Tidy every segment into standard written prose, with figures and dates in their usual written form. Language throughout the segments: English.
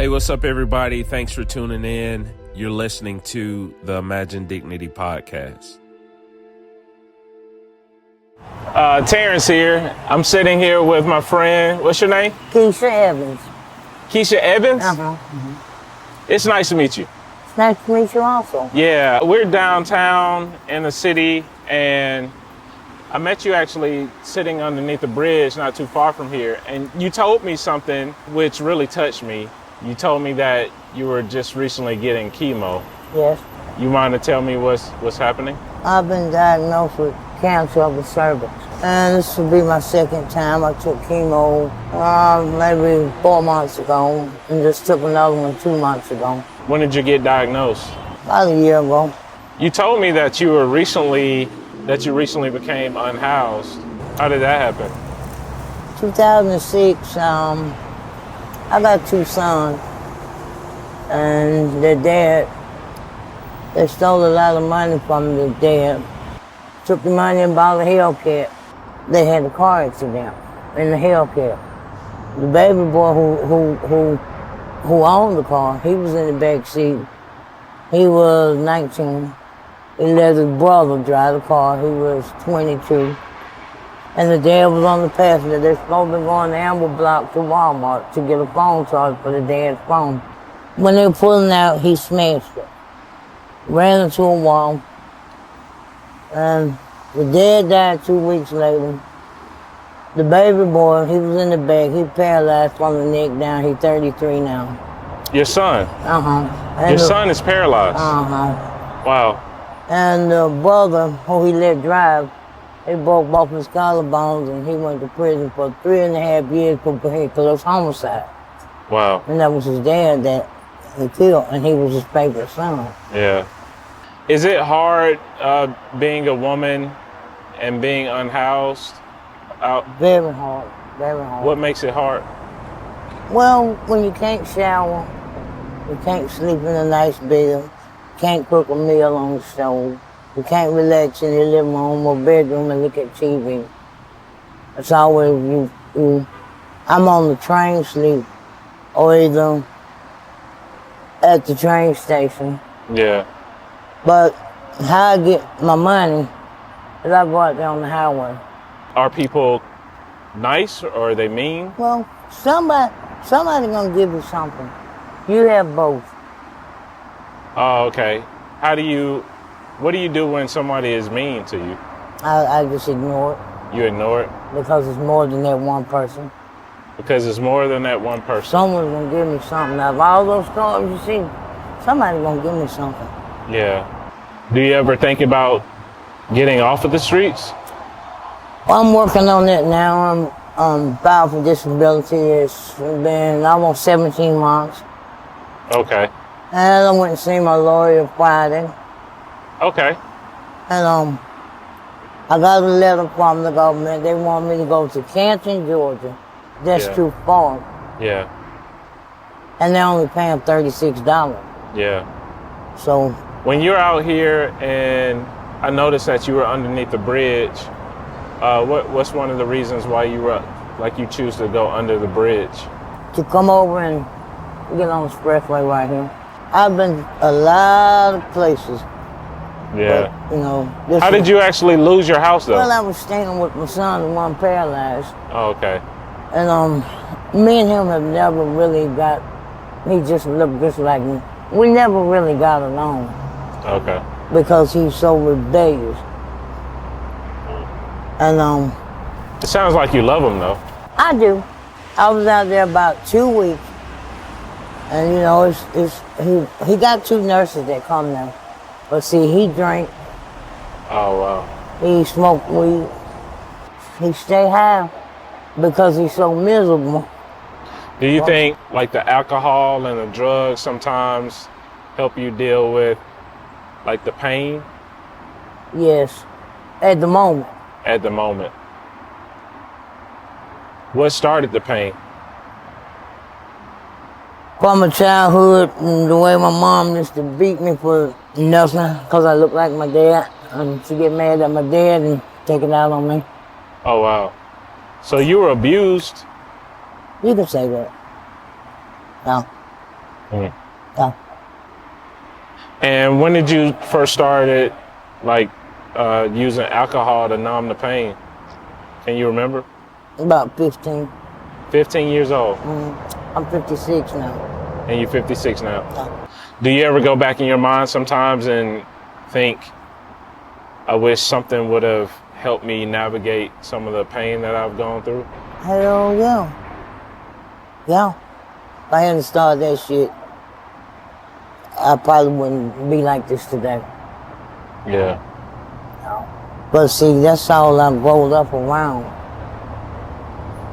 Hey, what's up, everybody? Thanks for tuning in. You're listening to the Imagine Dignity podcast. Terrence here. I'm sitting here with my friend. What's your name? Keisha Evans. Keisha Evans? Uh-huh. It's nice to meet you. It's nice to meet you also. Yeah, we're downtown in the city, and I met you actually sitting underneath a bridge not too far from here, and you told me something which really touched me. You told me that you were just recently getting chemo. Yes. You mind to tell me what's happening? I've been diagnosed with cancer of the cervix. And this will be my second time. I took chemo maybe 4 months ago and just took another one 2 months ago. When did you get diagnosed? About a year ago. You told me that you recently became unhoused. How did that happen? 2006, I got 2 sons. And their dad, they stole a lot of money from the dad. Took the money and bought a Hellcat. They had a car accident in the Hellcat. The baby boy who owned the car, he was in the back seat. He was 19. He let his brother drive the car. He was 22. And the dad was on the passenger. They're supposed to be going to Amber Block to Walmart to get a phone charger for the dad's phone. When they were pulling out, he smashed it. Ran into a wall. And the dad died 2 weeks later. The baby boy, he was in the back. He paralyzed from the neck down. He's 33 now. Your son? Uh-huh. Your son is paralyzed? Uh-huh. Wow. And the brother, who he let drive, he broke both his collarbones and he went to prison for 3.5 years for homicide. Wow. And that was his dad that he killed, and he was his favorite son. Yeah. Is it hard being a woman and being unhoused? Very hard, very hard. What makes it hard? Well, when you can't shower, you can't sleep in a nice bed, can't cook a meal on the stove, you can't relax in your living room or bedroom and look at TV. It's always I'm on the train sleep or either at the train station. Yeah. But how I get my money is I go out there on the highway. Are people nice or are they mean? Well, somebody gonna give you something. You have both. Oh, okay. What do you do when somebody is mean to you? I just ignore it. You ignore it? Because it's more than that one person. Because it's more than that one person. Someone's gonna give me something. Out of all those storms you see, somebody's gonna give me something. Yeah. Do you ever think about getting off of the streets? Well, I'm working on that now. I'm filed for disability. It's been almost 17 months. Okay. And I went and seen my lawyer Friday. Okay. And I got a letter from the government. They want me to go to Canton, Georgia. That's too far. Yeah. And they're only paying $36. Yeah. So when you're out here and I noticed that you were underneath the bridge, what's one of the reasons why you choose to go under the bridge? To come over and get on the expressway right here. I've been a lot of places. Yeah. But, how did you actually lose your house though? Well, I was staying with my son, the one paralyzed. Oh, okay. And me and him have never really he just looked just like me. We never really got along. Okay. Because he's so rebellious. And it sounds like you love him though. I do. I was out there about 2 weeks. And he got 2 nurses that come now. But see, he drank. Oh, wow. He smoked weed. He stay high because he's so miserable. Do you think like the alcohol and the drugs sometimes help you deal with like the pain? Yes, at the moment. At the moment. What started the pain? From my childhood, and the way my mom used to beat me for nothing, because I look like my dad. She get mad at my dad and take it out on me. Oh, wow. So you were abused? You can say that. No. Yeah. And when did you first started like using alcohol to numb the pain? Can you remember? About 15. 15 years old. I'm 56 now. And you're 56 now. Yeah. Do you ever go back in your mind sometimes and think, I wish something would have helped me navigate some of the pain that I've gone through? Hell yeah. Yeah. If I hadn't started that shit, I probably wouldn't be like this today. Yeah. But see, that's all I rolled up around.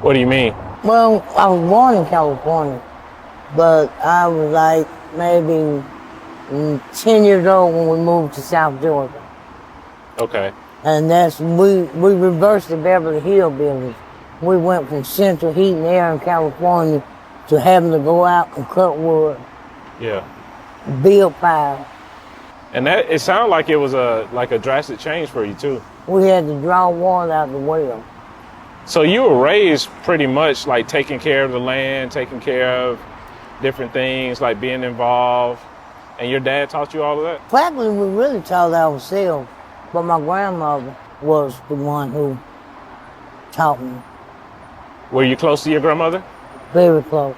What do you mean? Well, I was born in California, but I was like maybe 10 years old when we moved to South Georgia. Okay. And we reversed the Beverly Hillbillies. We went from central heat and air in California to having to go out and cut wood, Yeah. build fire. And that it sounded like it was a drastic change for you too. We had to draw water out the well. So you were raised pretty much like taking care of the land, taking care of different things, like being involved. And your dad taught you all of that? Practically, we really taught ourselves, but my grandmother was the one who taught me. Were you close to your grandmother? Very close.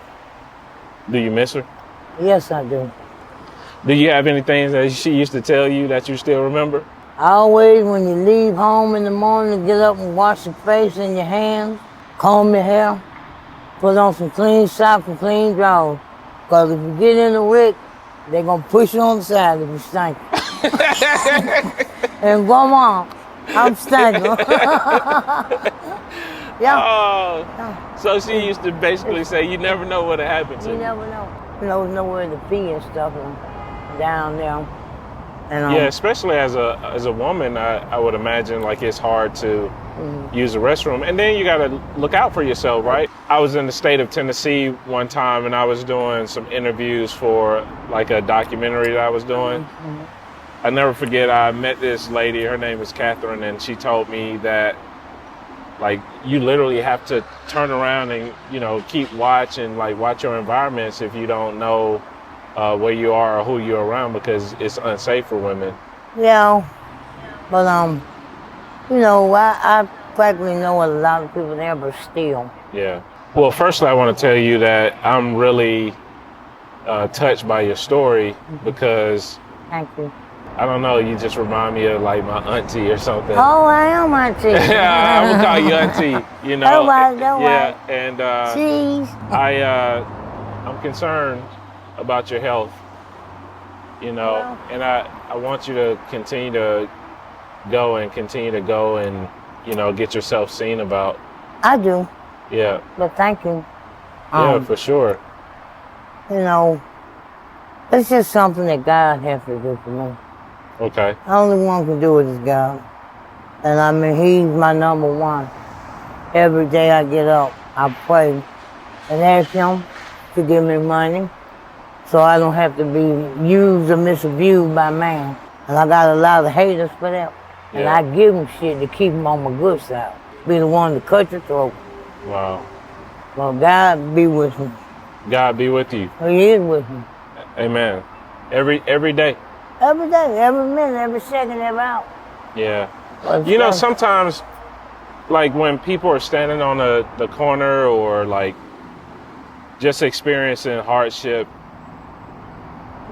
Do you miss her? Yes, I do. Do you have any things that she used to tell you that you still remember? Always, when you leave home in the morning, get up and wash your face and your hands, comb your hair, put on some clean socks and clean drawers. Because if you get in the wreck, they're going to push you on the side if you stink. And Grandma, I'm stinking. Yeah. Oh, so she used to basically say, you never know what'll happen to You you. never know. There's nowhere to pee and stuff and down there. And, Yeah, especially as a woman, I would imagine like it's hard to use the restroom. And then you got to look out for yourself, right? I was in the state of Tennessee one time and I was doing some interviews for like a documentary that I was doing. I never forget, I met this lady, her name is Catherine, and she told me that like you literally have to turn around and, you know, keep watch and like watch your environments if you don't know where you are or who you're around, because it's unsafe for women. Yeah, but you know, I practically know a lot of people there, but still. Yeah. Well, firstly, I want to tell you that I'm really touched by your story because, Thank you. I don't know, you just remind me of like my auntie or something. Oh, I am auntie. Yeah, I'm gonna call you auntie. You know. All right, all yeah, right. and Cheese. I'm concerned about your health. You know, Well. and I want you to continue to go and you know, get yourself seen about. I do, Yeah. but thank you. Yeah, for sure. You know, it's just something that God has to do for me. Okay. The only one can do it is God. And I mean, He's my number one. Every day I get up, I pray and ask Him to give me money so I don't have to be used or misused by man. And I got a lot of haters for that. And Yeah. I give them shit to keep them on my good side. Be the one to cut your throat. Wow. Well, God be with me. God be with you. He is with me. Amen. Every day. Every day, every minute, every second, every hour. Yeah. But You know, it's, sometimes, like when people are standing on the corner or like just experiencing hardship,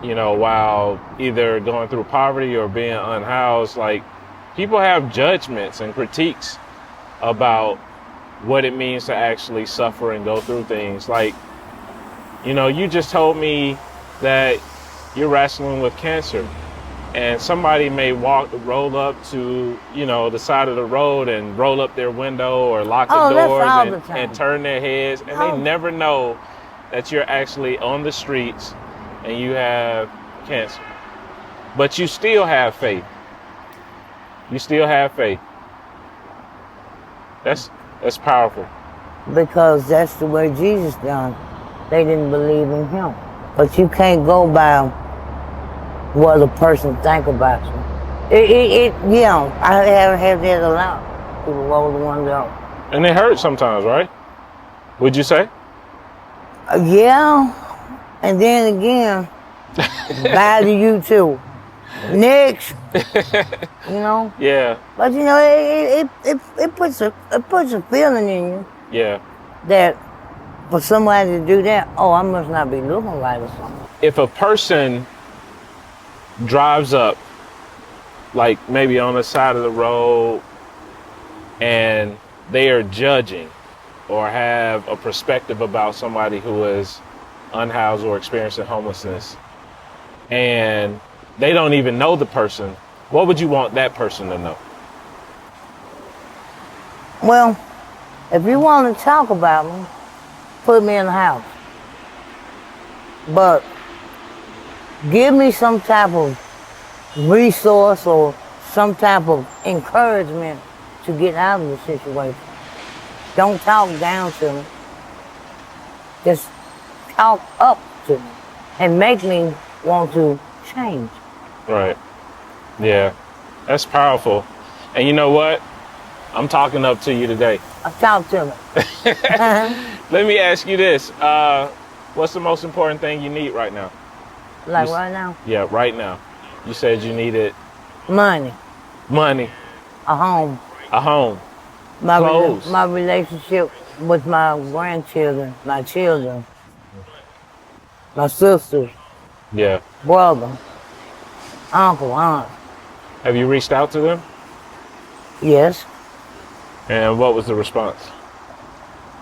you know, while either going through poverty or being unhoused, like people have judgments and critiques about what it means to actually suffer and go through things. Like, you know, you just told me that you're wrestling with cancer. And somebody may roll up to, you know, the side of the road and roll up their window or lock the that's doors all the time. and turn their heads. And they never know that you're actually on the streets and you have cancer. But you still have faith. You still have faith. That's powerful. because that's the way Jesus done. They didn't believe in Him. But you can't go by what a person think about you. Yeah, I have had that a lot. People roll the window up. And it hurts sometimes, right? Would you say? Yeah, And then again, bye to you too. Next, you know. Yeah. But you know, it puts a feeling in you Yeah. that for somebody to do that, oh, I must not be looking right or something. If a person drives up, like maybe on the side of the road, and they are judging or have a perspective about somebody who is unhoused or experiencing homelessness, and they don't even know the person, what would you want that person to know? Well, if you want to talk about me, put me in the house. But give me some type of resource or some type of encouragement to get out of the situation. Don't talk down to me. Just talk up to me and make me want to change. Right. Yeah. That's powerful. And you know what? I'm talking up to you today. Talk to me. Let me ask you this. What's the most important thing you need right now? Like right now? Yeah, right now. You said you needed Money. money, A home. a home, My clothes. my relationship with my grandchildren, my children, my sisters, Yeah. brother, uncle, aunt. Have you reached out to them? Yes. And what was the response?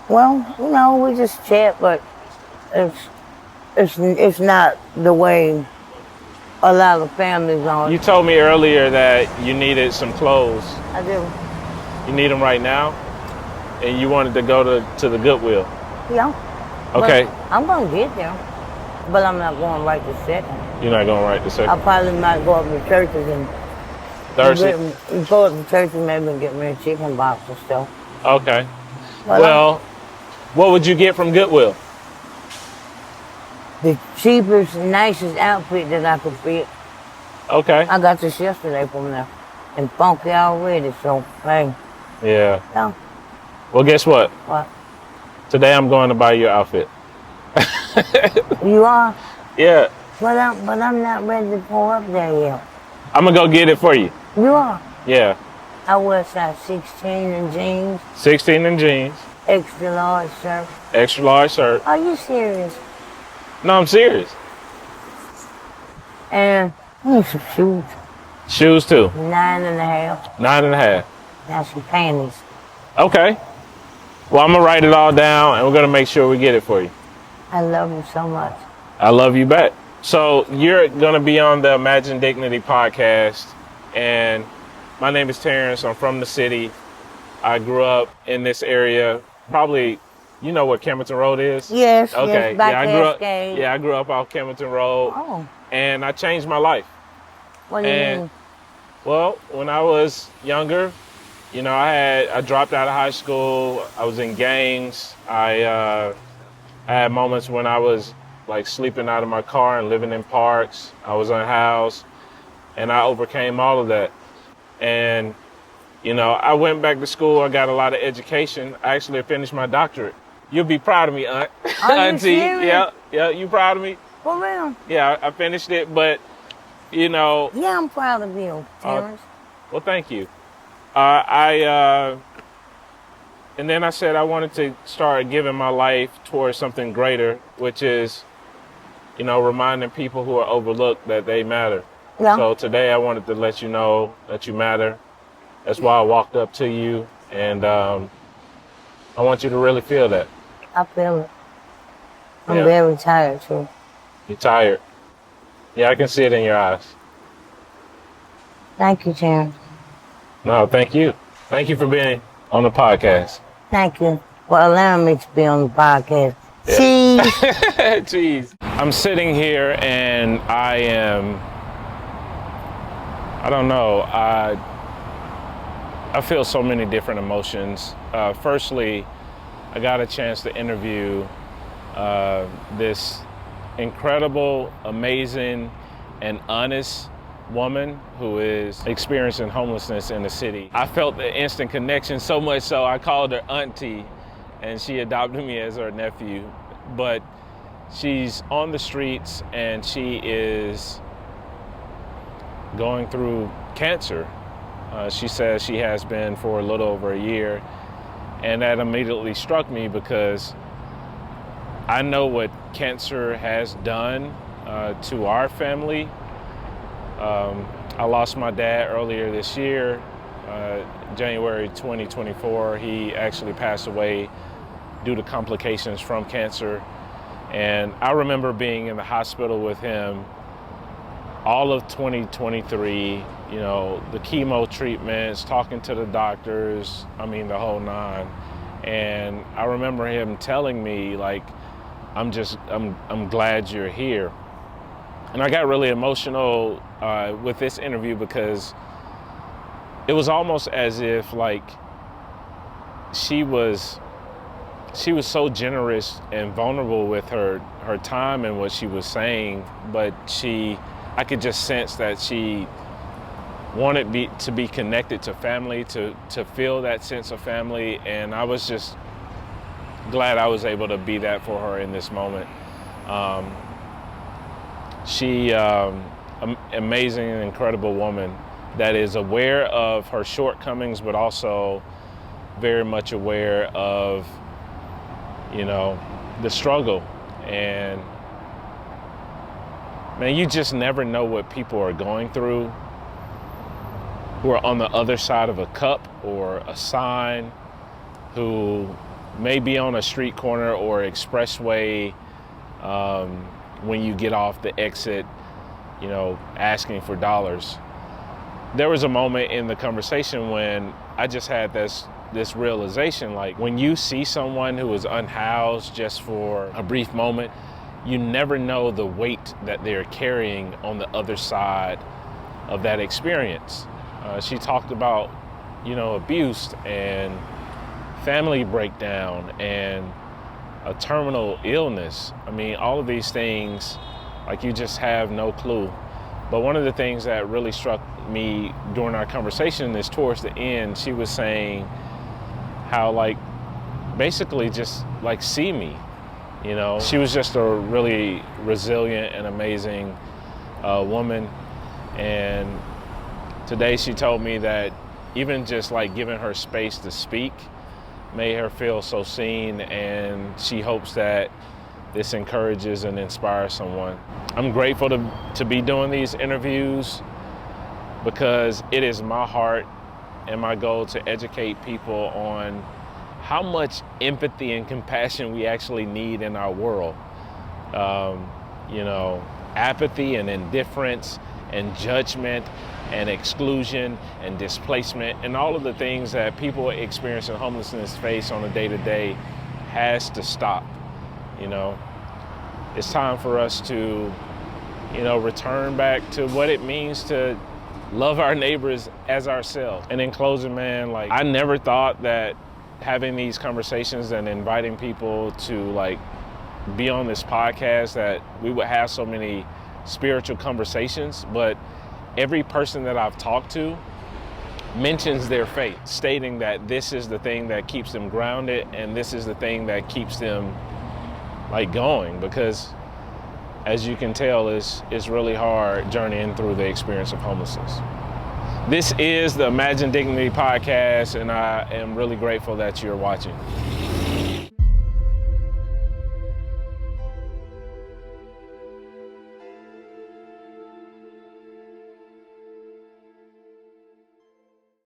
Well, you know, we just chat, but it's not the way a lot of families are. You told me earlier that you needed some clothes. I do. You need them right now? And you wanted to go to the Goodwill. Yeah. Okay. But I'm gonna get there, but I'm not going right this second. You're not going right this I second? probably might go up to churches and Thursday? go up to churches maybe and get me a chicken box or stuff. Okay. But Well, what would you get from Goodwill? the cheapest, nicest outfit that I could fit. Okay. I got this yesterday from there, and funky already. So hey, Yeah. yeah, Well, guess what? what? Today I'm going to buy your outfit. You are? Yeah. But I'm not ready to pull up there yet. I'm going to go get it for you. You are? Yeah. I wear size 16 in jeans, 16 in jeans, extra large shirt. extra large shirt. Are you serious? No, I'm serious. And I need some shoes. Shoes too. 9.5. 9.5. Now some panties. Okay. Well, I'm going to write it all down and we're going to make sure we get it for you. I love you so much. I love you back. So you're going to be on the Imagine Dignity podcast. And my name is Terrence. I'm from the city. I grew up in this area. Probably, you know what Kemerton Road is? Yes, Okay. yes, by I Cascade. grew up off Kemerton Road. Oh, And I changed my life. what do you And mean? well, when I was younger, you know, I dropped out of high school. I was in gangs. I had moments when I was like sleeping out of my car and living in parks. I was unhoused, and I overcame all of that. And you know, I went back to school. I got a lot of education. I actually finished my doctorate. You'll be proud of me, Aunt. Are you Auntie. serious? Yeah. You proud of me? For real? Yeah, I finished it, but you know. Yeah, I'm proud of you, Terrence. Well, thank you. And then I said I wanted to start giving my life towards something greater, which is, you know, reminding people who are overlooked that they matter. Yeah. So today I wanted to let you know that you matter. That's why I walked up to you, and I want you to really feel that. I feel it. I'm Yeah. very tired too. You're tired. Yeah, I can see it in your eyes. Thank you, Terrence. No, thank you. Thank you for being on the podcast. Thank you for allowing me to be on the podcast. Yeah. Cheese. Jeez. I'm sitting here and I don't know, I feel so many different emotions. Firstly, I got a chance to interview this incredible, amazing, and honest woman who is experiencing homelessness in the city. I felt the instant connection, so much so I called her auntie, and she adopted me as her nephew. But She's on the streets and she is going through cancer. She says she has been for a little over a year. And that immediately struck me because I know what cancer has done to our family. I lost my dad earlier this year, January 2024. He actually passed away due to complications from cancer. And I remember being in the hospital with him all of 2023, you know, the chemo treatments, talking to the doctors, I mean, the whole nine. And I remember him telling me, like, I'm glad you're here. And I got really emotional with this interview because it was almost as if, like, she was so generous and vulnerable with her time and what she was saying, but I could just sense that she wanted to be connected to family, to feel that sense of family, and I was just glad I was able to be that for her in this moment. She, amazing and incredible woman that is aware of her shortcomings, but also very much aware of, you know, the struggle. And man, you just never know what people are going through who are on the other side of a cup or a sign, who may be on a street corner or expressway when you get off the exit, you know, asking for dollars. There was a moment in the conversation when I just had this realization, like, when you see someone who is unhoused just for a brief moment, you never know the weight that they're carrying on the other side of that experience. She talked about, you know, abuse and family breakdown and a terminal illness. I mean, all of these things, like, you just have no clue. But one of the things that really struck me during our conversation is towards the end, she was saying how, like, basically just, like, see me, you know. She was just a really resilient and amazing woman. And today she told me that even just, like, giving her space to speak made her feel so seen, and she hopes that this encourages and inspires someone. I'm grateful to be doing these interviews because it is my heart and my goal to educate people on how much empathy and compassion we actually need in our world. You know, apathy and indifference and judgment and exclusion and displacement and all of the things that people experiencing homelessness face on a day-to-day has to stop. You know, it's time for us to, you know, return back to what it means to love our neighbors as ourselves. And in closing, man, like, I never thought that having these conversations and inviting people to, like, be on this podcast, that we would have so many spiritual conversations, but every person that I've talked to mentions their faith, stating that this is the thing that keeps them grounded and this is the thing that keeps them, like, going, because as you can tell, it's really hard journeying through the experience of homelessness. This is the Imagine Dignity podcast, and I am really grateful that you're watching.